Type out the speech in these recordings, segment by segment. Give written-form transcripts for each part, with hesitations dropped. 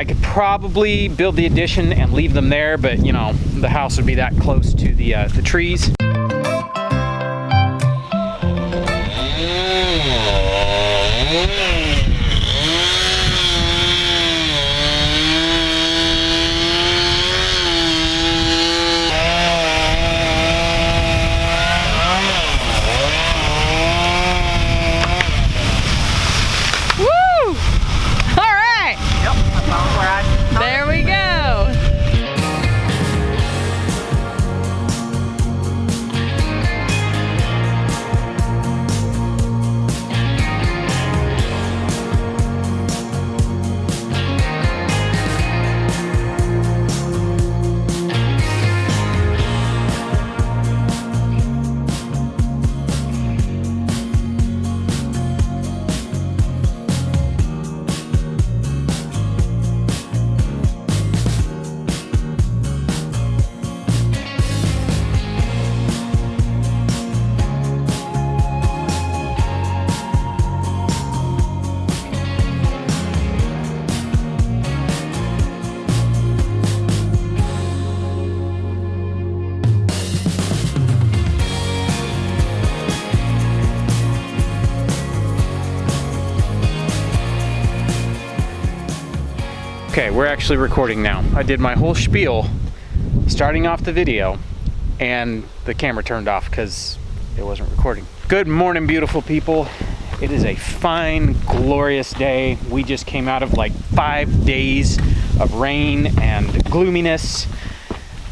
I could probably build the addition and leave them there, but you know, the house would be that close to the trees. There we go. Okay, we're actually recording now. I did my whole spiel starting off the video and the camera turned off because it wasn't recording. Good morning, beautiful people. It is a fine, glorious day. We just came out of like 5 days of rain and gloominess.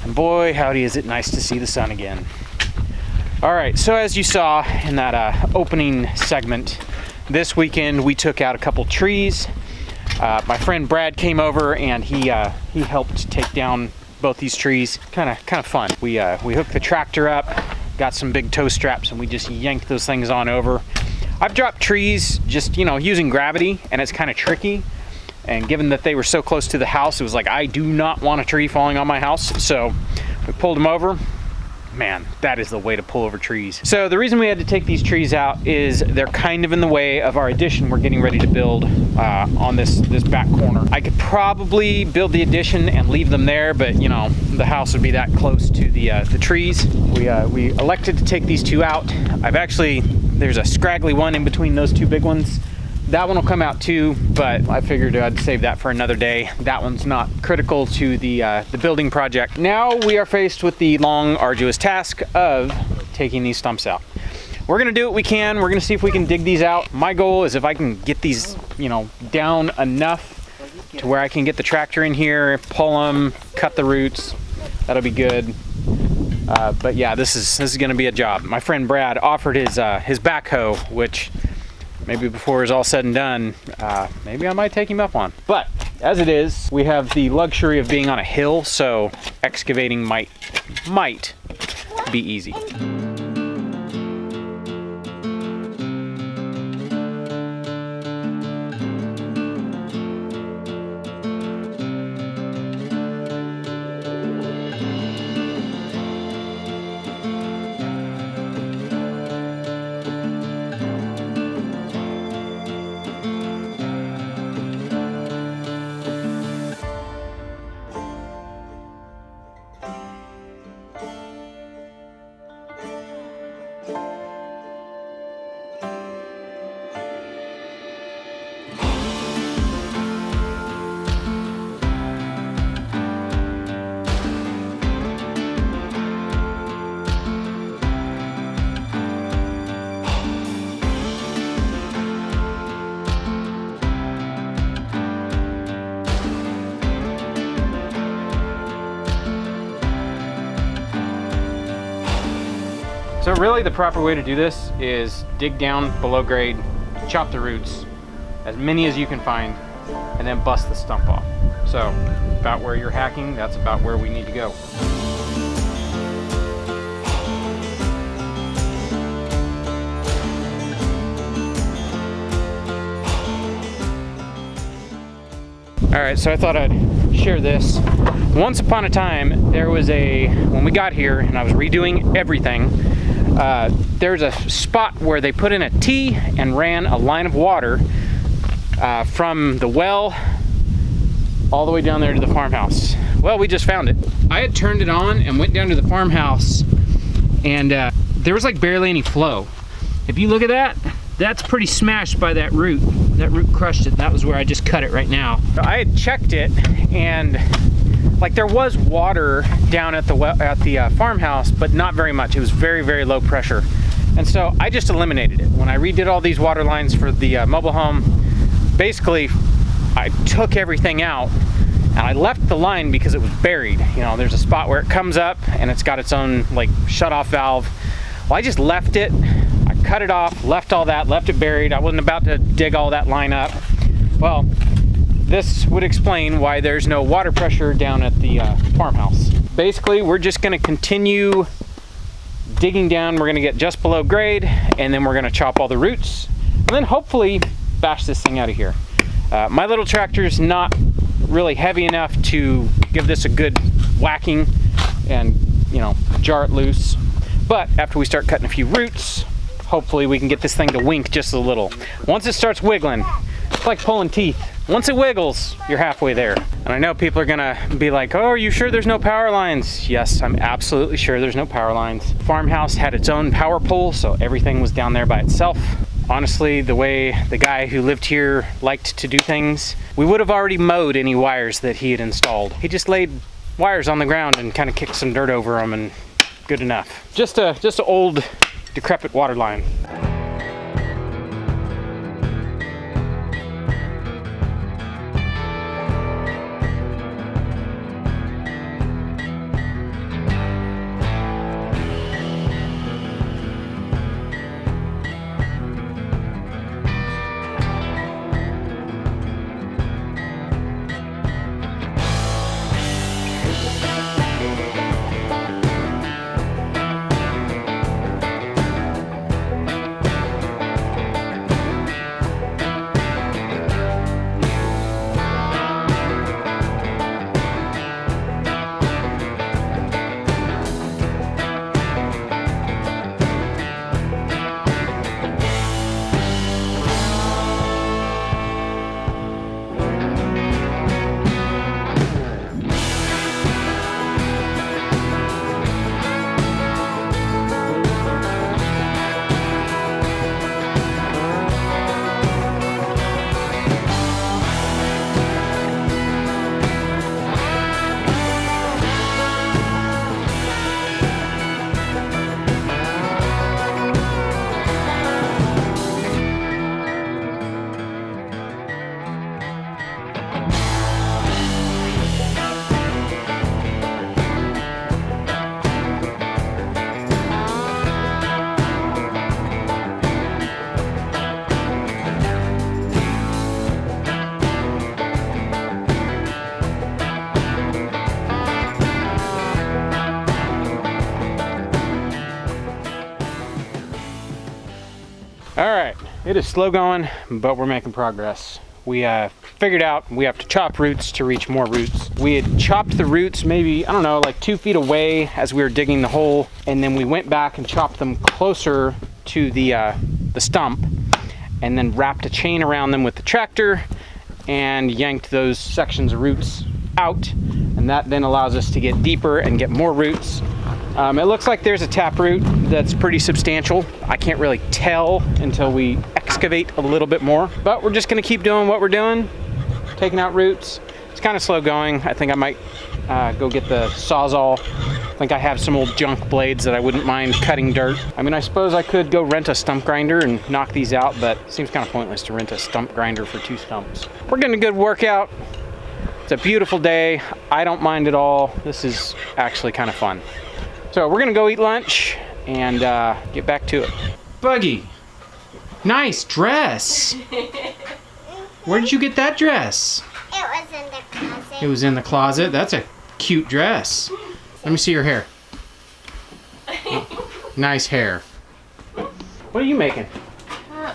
And boy, howdy, is it nice to see the sun again. All right, so as you saw in that opening segment, this weekend we took out a couple trees. My friend Brad came over and he helped take down both these trees. Kind of fun. We hooked the tractor up, got some big tow straps, and we just yanked those things on over. I've dropped trees just, you know, using gravity, and it's kind of tricky. And given that they were so close to the house, it was like, I do not want a tree falling on my house. So we pulled them over. Man, that is the way to pull over trees. So the reason we had to take these trees out is they're kind of in the way of our addition we're getting ready to build on this back corner. I could probably build the addition and leave them there, but you know, the house would be that close to the trees. We elected to take these two out. There's a scraggly one in between those two big ones. That one will come out too, but I figured I'd save that for another day. That one's not critical to the building project. Now we are faced with the long, arduous task of taking these stumps out. We're gonna do what we can. We're gonna see if we can dig these out. My goal is if I can get these, you know, down enough to where I can get the tractor in here, pull them, cut the roots. That'll be good. But yeah, this is gonna be a job. My friend Brad offered his backhoe, which maybe before it's all said and done, maybe I might take him up on. But as it is, we have the luxury of being on a hill, so excavating might be easy. So really the proper way to do this is dig down below grade, chop the roots, as many as you can find, and then bust the stump off. So about where you're hacking, that's about where we need to go. All right, so I thought I'd share this. Once upon a time, there was when we got here and I was redoing everything, there's a spot where they put in a T and ran a line of water from the well all the way down there to the farmhouse. Well, we just found it. I had turned it on and went down to the farmhouse, and there was like barely any flow. If you look at that, that's pretty smashed by that root. That root crushed it. That was where I just cut it right now. So I had checked it, and like there was water down at the farmhouse, but not very much. It was very, very low pressure. And so I just eliminated it. When I redid all these water lines for the mobile home, basically I took everything out and I left the line because it was buried. You know, there's a spot where it comes up and it's got its own like shut-off valve. Well, I just left it. I cut it off, left all that, left it buried. I wasn't about to dig all that line up. Well, this would explain why there's no water pressure down at the farmhouse. Basically, we're just gonna continue digging down. We're gonna get just below grade, and then we're gonna chop all the roots, and then hopefully bash this thing out of here. My little tractor's not really heavy enough to give this a good whacking and, you know, jar it loose. But after we start cutting a few roots, hopefully we can get this thing to wink just a little. Once it starts wiggling, it's like pulling teeth. Once it wiggles, you're halfway there. And I know people are gonna be like, oh, are you sure there's no power lines? Yes, I'm absolutely sure there's no power lines. Farmhouse had its own power pole, so everything was down there by itself. Honestly, the way the guy who lived here liked to do things, we would have already mowed any wires that he had installed. He just laid wires on the ground and kind of kicked some dirt over them, and good enough. Just a old, decrepit water line. All right, it is slow going, but we're making progress. We figured out we have to chop roots to reach more roots. We had chopped the roots maybe, I don't know, like 2 feet away as we were digging the hole, and then we went back and chopped them closer to the stump, and then wrapped a chain around them with the tractor and yanked those sections of roots out, and that then allows us to get deeper and get more roots. It looks like there's a taproot that's pretty substantial. I can't really tell until we excavate a little bit more, but we're just gonna keep doing what we're doing, taking out roots. It's kind of slow going. I think I might go get the Sawzall. I think I have some old junk blades that I wouldn't mind cutting dirt. I mean, I suppose I could go rent a stump grinder and knock these out, but it seems kind of pointless to rent a stump grinder for 2 stumps. We're getting a good workout. It's a beautiful day. I don't mind at all. This is actually kind of fun. So we're gonna go eat lunch and get back to it. Buggy, nice dress. Where did you get that dress? It was in the closet. It was in the closet? That's a cute dress. Let me see your hair. Oh, nice hair. What are you making?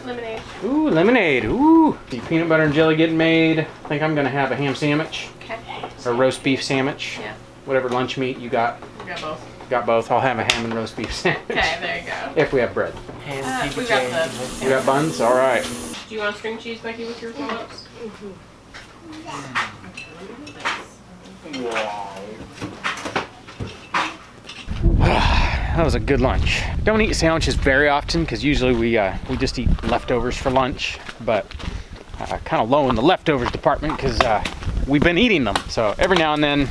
Lemonade. Ooh, lemonade. Ooh. See peanut butter and jelly getting made. I think I'm gonna have a ham sandwich. Okay. Or a roast beef sandwich. Yeah. Whatever lunch meat you got. We got both. Got both. I'll have a ham and roast beef sandwich. Okay, there you go. If we have bread. We got the. You got buns? All right. Do you want string cheese, Becky, with your roll-ups? That was a good lunch. Don't eat sandwiches very often because usually we just eat leftovers for lunch, but kind of low in the leftovers department because we've been eating them. So every now and then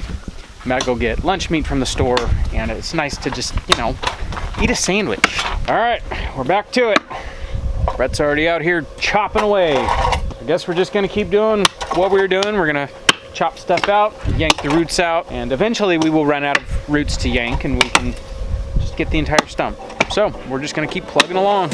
I'm gonna go get lunch meat from the store, and it's nice to just, you know, eat a sandwich. All right, we're back to it. Brett's already out here chopping away. I guess we're just gonna keep doing what we were doing. We're gonna chop stuff out, yank the roots out, and eventually we will run out of roots to yank and we can just get the entire stump. So we're just gonna keep plugging along.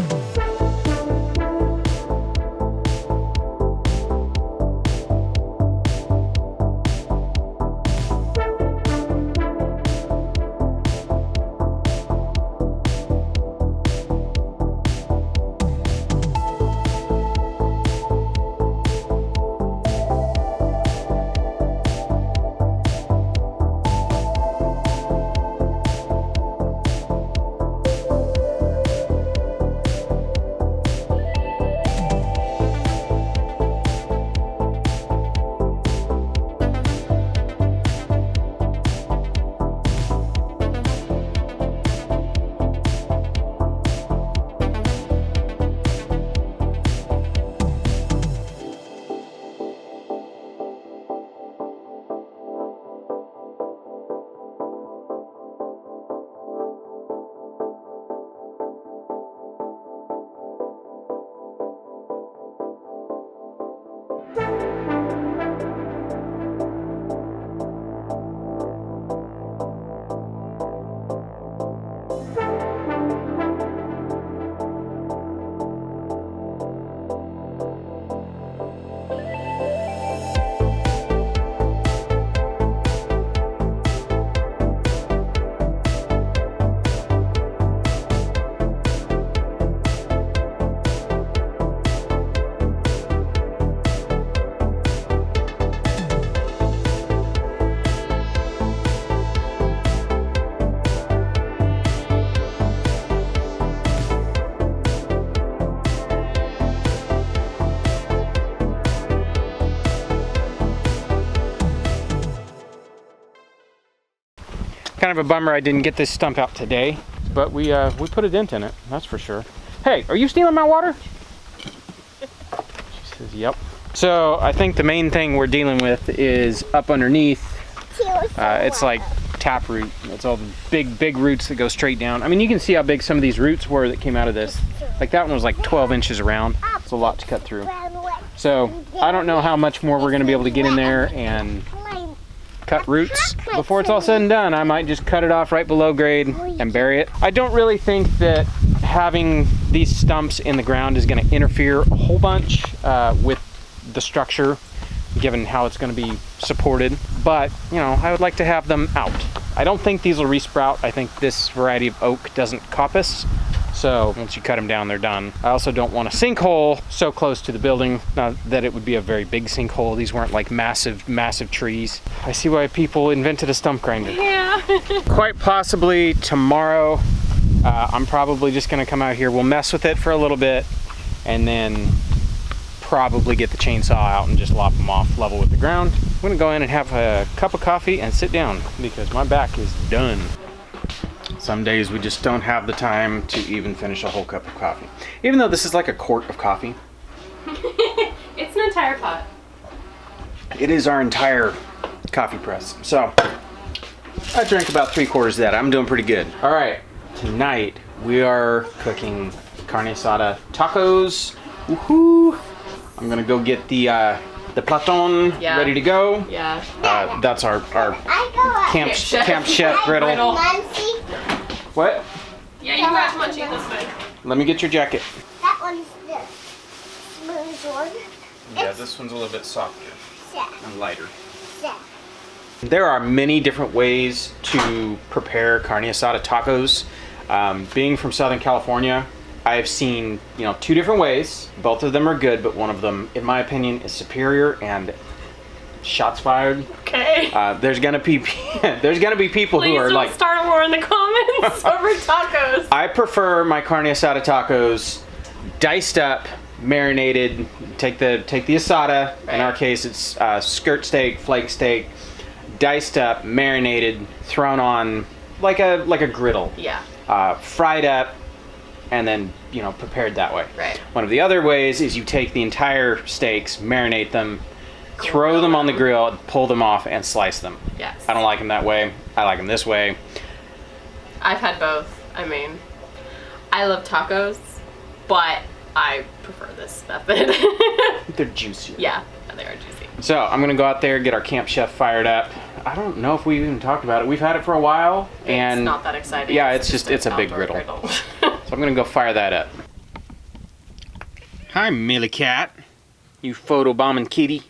Kind of a bummer I didn't get this stump out today, but we put a dent in it, that's for sure. Hey, are you stealing my water? She says, yep. So I think the main thing we're dealing with is up underneath. It's like taproot. It's all the big roots that go straight down. I mean, you can see how big some of these roots were that came out of this. Like that one was like 12 inches around. It's a lot to cut through. So I don't know how much more we're gonna be able to get in there and cut roots before it's all said and done. I might just cut it off right below grade and bury it. I don't really think that having these stumps in the ground is going to interfere a whole bunch with the structure, given how it's going to be supported, but you know, I would like to have them out. I don't think these will resprout. I think this variety of oak doesn't coppice, so once you cut them down, they're done. I also don't want a sinkhole so close to the building, not that it would be a very big sinkhole. These weren't like massive trees. I see why people invented a stump grinder. Yeah. Quite possibly tomorrow, I'm probably just gonna come out here. We'll mess with it for a little bit and then probably get the chainsaw out and just lop them off level with the ground. I'm gonna go in and have a cup of coffee and sit down because my back is done. Some days we just don't have the time to even finish a whole cup of coffee. Even though this is like a quart of coffee. It's an entire pot. It is our entire coffee press. So I drank about 3/4 of that. I'm doing pretty good. All right, tonight we are cooking carne asada tacos. Woohoo! I'm gonna go get the platon ready to go. Yeah. That's our camp chef griddle. What? Yeah, you grab munchie this way. Let me get your jacket. That one's the smooth one. Yeah, this one's a little bit softer and lighter. Yeah. There are many different ways to prepare carne asada tacos. Being from Southern California, I've seen, you know, 2 different ways. Both of them are good, but one of them, in my opinion, is superior, and shots fired. Okay. There's gonna be people who are like, start a war in the comments over tacos. I prefer my carne asada tacos diced up marinated. Take the asada. Right. In our case, it's skirt steak, flake steak, diced up, marinated, thrown on like a griddle. Yeah. Fried up, and then prepared that way. Right. One of the other ways is you take the entire steaks, marinate them, throw them on the grill, pull them off, and slice them. Yes. I don't like them that way. I like them this way. I've had both. I mean, I love tacos, but I prefer this method. They're juicier. Yeah, they are juicy. So I'm gonna go out there, get our camp chef fired up. I don't know if we even talked about it. We've had it for a while, and it's not that exciting. Yeah, it's a big griddle. So I'm gonna go fire that up. Hi, Millie Cat. You photobombing kitty.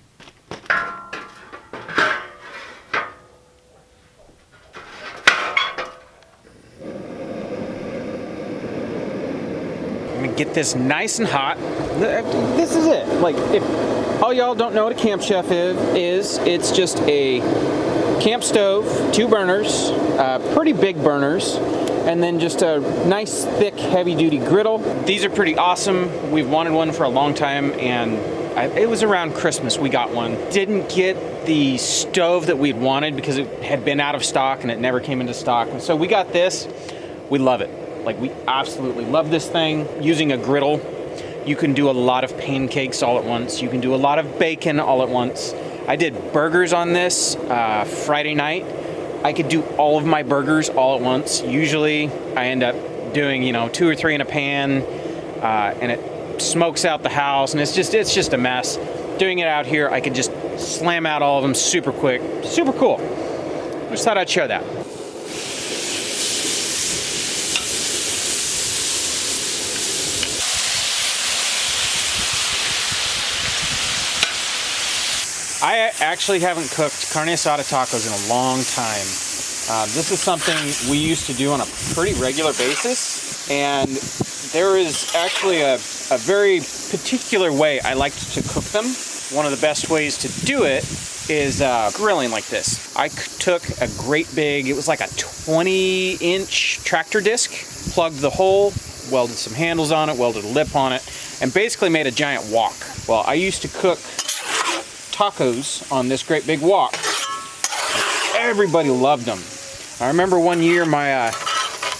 I'm gonna get this nice and hot. This is it. Like, if all y'all don't know what a camp chef is, it's just a camp stove, 2 burners, pretty big burners, and then just a nice, thick, heavy-duty griddle. These are pretty awesome. We've wanted one for a long time, and it was around Christmas we got one. Didn't get the stove that we'd wanted because it had been out of stock and it never came into stock. And so we got this. We love it. Like, we absolutely love this thing. Using a griddle, you can do a lot of pancakes all at once. You can do a lot of bacon all at once. I did burgers on this Friday night. I could do all of my burgers all at once. Usually I end up doing 2 or 3 in a pan, and it smokes out the house, and it's just a mess. Doing it out here, I could just slam out all of them super quick. Super cool. Just thought I'd share that. I actually haven't cooked carne asada tacos in a long time. This is something we used to do on a pretty regular basis, and there is actually a very particular way I like to cook them. One of the best ways to do it is grilling like this. I took a great big, it was like a 20-inch tractor disc, plugged the hole, welded some handles on it, welded a lip on it, and basically made a giant wok. Well, I used to cook tacos on this great big wok. Everybody loved them. I remember one year my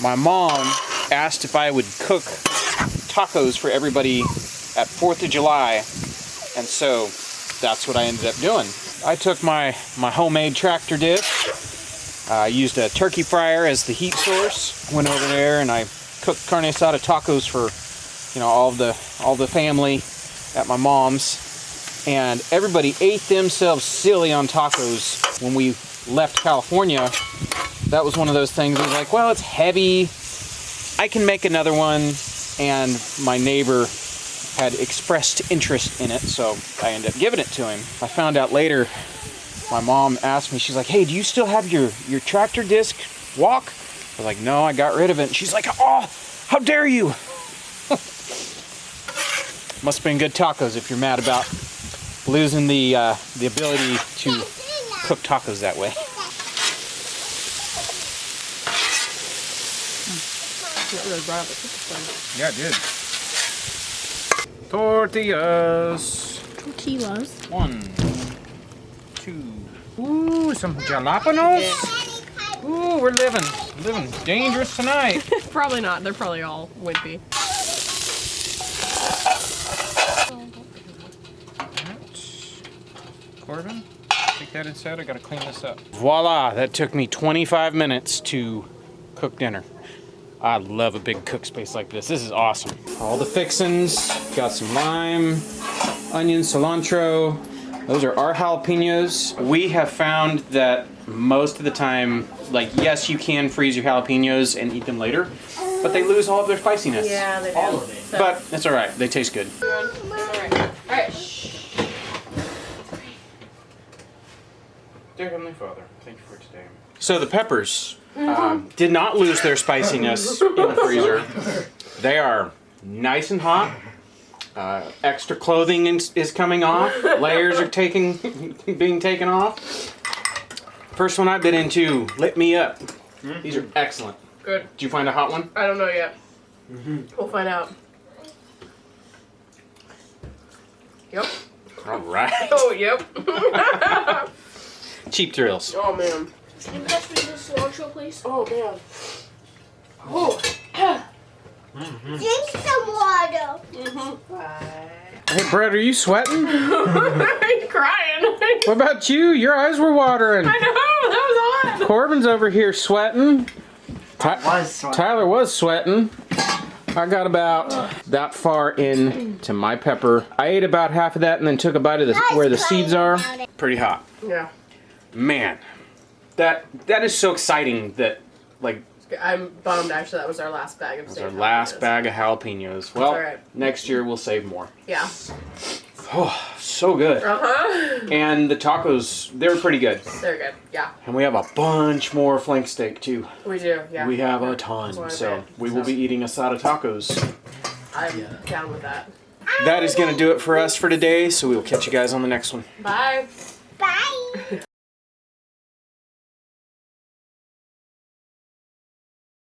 mom asked if I would cook tacos for everybody at 4th of July, and so that's what I ended up doing. I took my homemade tractor disc, used a turkey fryer as the heat source, went over there and I cooked carne asada tacos for all the family at my mom's. And everybody ate themselves silly on tacos when we left California. That was one of those things. It was like, well, it's heavy. I can make another one. And my neighbor had expressed interest in it, so I ended up giving it to him. I found out later, my mom asked me, she's like, hey, do you still have your tractor disc wok? I was like, no, I got rid of it. And she's like, oh, how dare you? Must have been good tacos if you're mad about losing the ability to cook tacos that way. Yeah, it did. Tortillas. 1, 2. Ooh, some jalapenos. Ooh, we're living dangerous tonight. Probably not. They're probably all wimpy. Corbin, take that inside. I gotta clean this up. Voila, that took me 25 minutes to cook dinner. I love a big cook space like this. This is awesome. All the fixins, got some lime, onion, cilantro. Those are our jalapenos. We have found that most of the time, like, yes, you can freeze your jalapenos and eat them later, but they lose all of their spiciness. Yeah, they do. All of it. So, but it's all right. They taste good. All right. Shh. Dear Heavenly Father, thank you for today. So the peppers did not lose their spiciness in the freezer. They are nice and hot. Extra clothing is coming off. Layers are being taken off. First one I've been into lit me up. These are excellent. Good. Did you find a hot one? I don't know yet. We'll find out. Yep. All right. Oh, yep. Cheap thrills. Oh, man. Can you pass me this cilantro, please? Oh, man. Oh. Drink some water. Hey, Brett, are you sweating? I'm crying. What about you? Your eyes were watering. I know, that was odd. Corbin's over here sweating. sweating. Tyler was sweating. I got about that far into my pepper. I ate about half of that and then took a bite of where the seeds are. Pretty hot. Yeah. Man, that is so exciting that, like, I'm bummed, actually, that was our last bag of our steak. last bag of jalapenos. Well, all right. next year we'll save more. Yeah. Oh, so good. Uh-huh. And the tacos, they were pretty good. They're good, yeah. And we have a bunch more flank steak too. We do, yeah. We have a ton, Quite a so bit, we will be eating asada tacos. I'm down with that. That is going to do it for us for today, so we will catch you guys on the next one. Bye. Bye.